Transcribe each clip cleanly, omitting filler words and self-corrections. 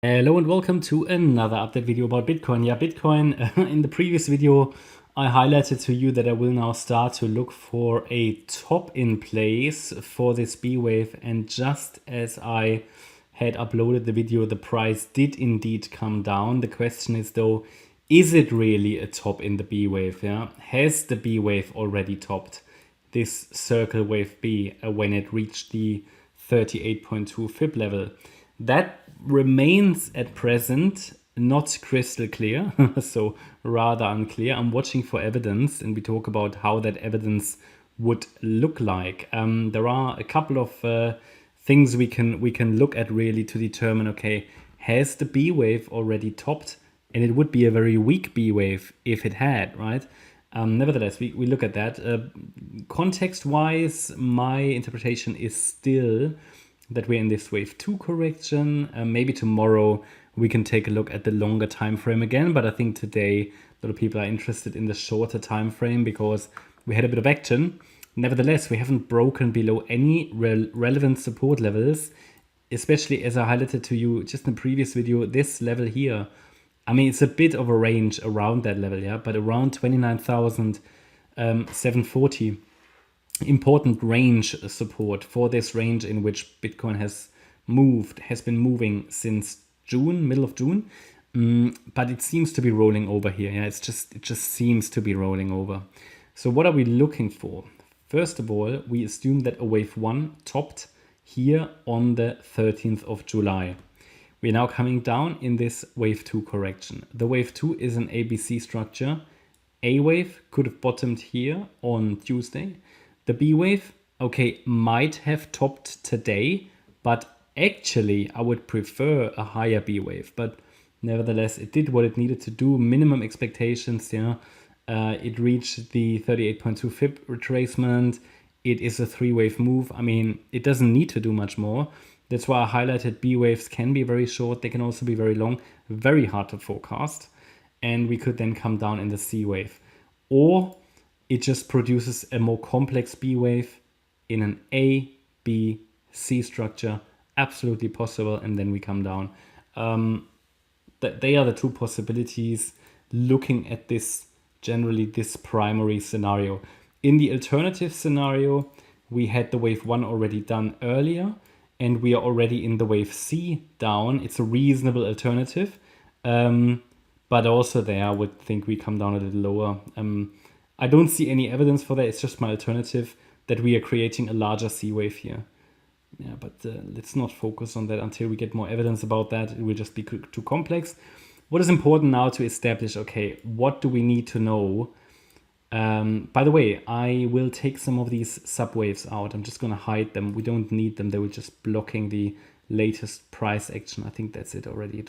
Hello and welcome to another update video about Bitcoin. Yeah, Bitcoin, in the previous video, I highlighted to you that I will now start to look for a top in place for this B wave. And just as I had uploaded the video, the price did indeed come down. The question is though, is it really a top in the B wave? Yeah, has the B wave already topped this circle wave B when it reached the 38.2 fib level? That remains at present not crystal clear, so rather unclear. I'm watching for evidence, and we talk about how that evidence would look like. There are a couple of things we can look at really to determine, okay, has the B wave already topped? And it would be a very weak B wave if it had, right? Nevertheless, we look at that. Context-wise, my interpretation is still that we're in this wave 2 correction. Maybe tomorrow we can take a look at the longer time frame again, but I think today a lot of people are interested in the shorter time frame because we had a bit of action. Nevertheless, we haven't broken below any relevant support levels, especially as I highlighted to you just in the previous video, this level here. I mean, it's a bit of a range around that level, yeah, but around 29,740. Important range support for this range in which Bitcoin has been moving since June, middle of June, but it seems to be rolling over here. Yeah, it just seems to be rolling over. So what are we looking for? First of all, we assume that a wave 1 topped here on the 13th of July. We're now coming down in this wave 2 correction. The wave 2 is an ABC structure. A wave could have bottomed here on Tuesday. The B wave, okay, might have topped today, but actually I would prefer a higher B wave. But nevertheless, it did what it needed to do. Minimum expectations, yeah. It reached the 38.2 fib retracement. It is a 3-wave move. I mean, it doesn't need to do much more. That's why I highlighted B waves can be very short. They can also be very long, very hard to forecast. And we could then come down in the C wave. Or it just produces a more complex B wave in an A, B, C structure. Absolutely possible. And then we come down. They are the two possibilities looking at this, generally this primary scenario. In the alternative scenario, we had the wave 1 already done earlier, and we are already in the wave C down. It's a reasonable alternative. But also there, I would think we come down a little lower. I don't see any evidence for that. It's just my alternative that we are creating a larger C wave here. Yeah, but let's not focus on that until we get more evidence about that. It will just be too complex. What is important now to establish, okay, what do we need to know? By the way, I will take some of these subwaves out. I'm just going to hide them. We don't need them. They were just blocking the latest price action. I think that's it already.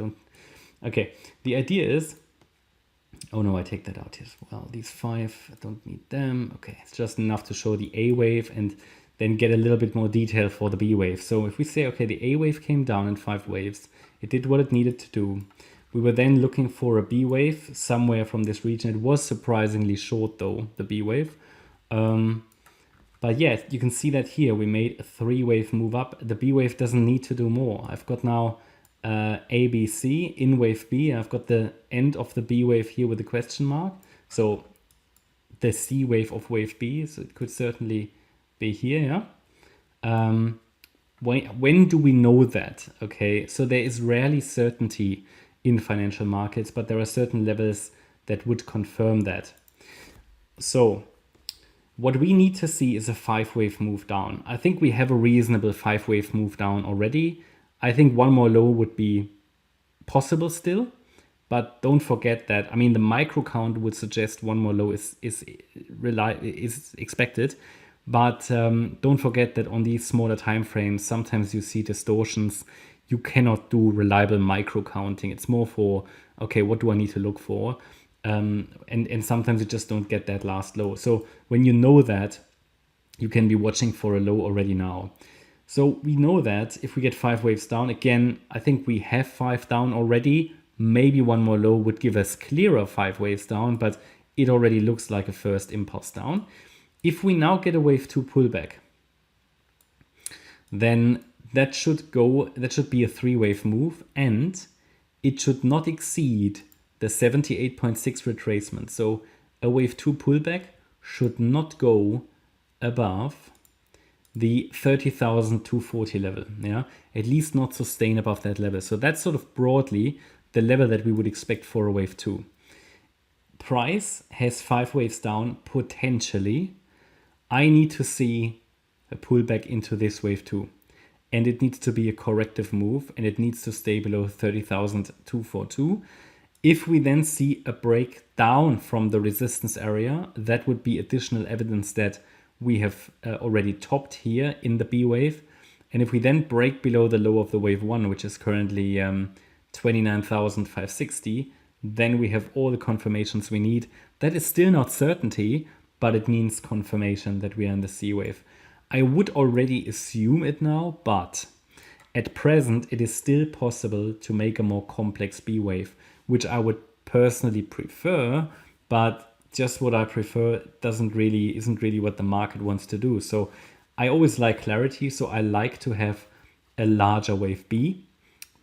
Okay, the idea is, oh no, I take that out as well. These 5, I don't need them. Okay, it's just enough to show the A wave and then get a little bit more detail for the B wave. So if we say, okay, the A wave came down in 5 waves. It did what it needed to do. We were then looking for a B wave somewhere from this region. It was surprisingly short though, the B wave. But yeah, you can see that here we made a 3-wave move up. The B wave doesn't need to do more. I've got now ABC in wave B. I've got the end of the B wave here with the question mark. So the C wave of wave B. So it could certainly be here, yeah. When do we know that? Okay, so there is rarely certainty in financial markets, but there are certain levels that would confirm that. So what we need to see is a 5-wave move down. I think we have a reasonable 5-wave move down already. I think one more low would be possible still, but don't forget that, I mean, the micro count would suggest one more low is expected, but don't forget that on these smaller time frames, sometimes you see distortions. You cannot do reliable micro counting. It's more for, okay, what do I need to look for? And sometimes you just don't get that last low. So when you know that, you can be watching for a low already now. So we know that if we get 5 waves down, again, I think we have 5 down already. Maybe one more low would give us clearer 5 waves down, but it already looks like a first impulse down. If we now get a wave 2 pullback, then that should be a 3-wave move, and it should not exceed the 78.6 retracement. So a wave 2 pullback should not go above the 30,240 level. Yeah, at least not sustain above that level. So that's sort of broadly the level that we would expect for a wave 2. Price has 5 waves down potentially. I need to see a pullback into this wave 2. And it needs to be a corrective move, and it needs to stay below 30,242. If we then see a breakdown from the resistance area, that would be additional evidence that we have already topped here in the B wave. And if we then break below the low of the wave 1, which is currently 29,560, then we have all the confirmations we need. That is still not certainty, but it means confirmation that we are in the C wave. I would already assume it now, but at present it is still possible to make a more complex B wave, which I would personally prefer, but just what I prefer isn't really what the market wants to do. So I always like clarity, so I like to have a larger wave B,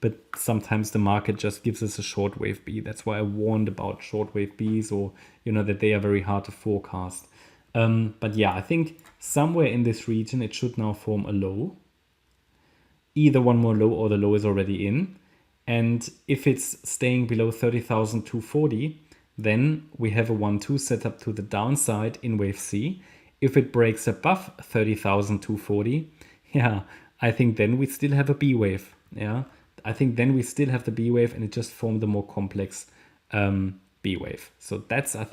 but sometimes the market just gives us a short wave B. That's why I warned about short wave Bs, or that they are very hard to forecast. But yeah, I think somewhere in this region, it should now form a low. Either one more low or the low is already in. And if it's staying below 30,240, then we have a 1-2 set up to the downside in wave C. If it breaks above 30,240, yeah, I think then we still have a B wave. Yeah, I think then we still have the B wave, and it just formed a more complex B wave. So that's, I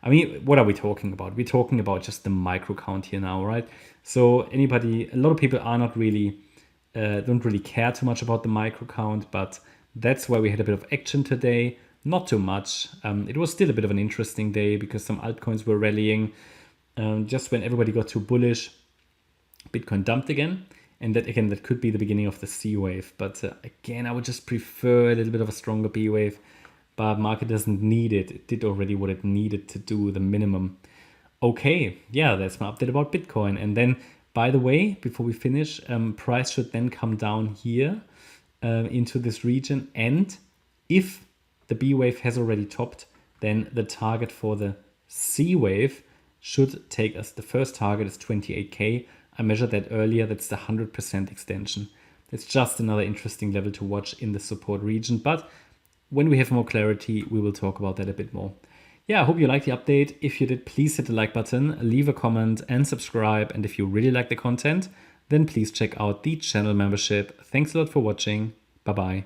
mean, what are we talking about? We're talking about just the micro count here now, right? So a lot of people are not really, don't really care too much about the micro count, but that's why we had a bit of action today. Not too much. It was still a bit of an interesting day because some altcoins were rallying. Just when everybody got too bullish, Bitcoin dumped again. And that could be the beginning of the C wave. But again, I would just prefer a little bit of a stronger B wave. But market doesn't need it. It did already what it needed to do, the minimum. Okay, yeah, that's my update about Bitcoin. And then, by the way, before we finish, price should then come down here into this region. And if the B wave has already topped, then the target for the C wave should take us. The first target is 28K. I measured that earlier. That's the 100% extension. It's just another interesting level to watch in the support region. But when we have more clarity, we will talk about that a bit more. Yeah, I hope you liked the update. If you did, please hit the like button, leave a comment and subscribe. And if you really like the content, then please check out the channel membership. Thanks a lot for watching. Bye-bye.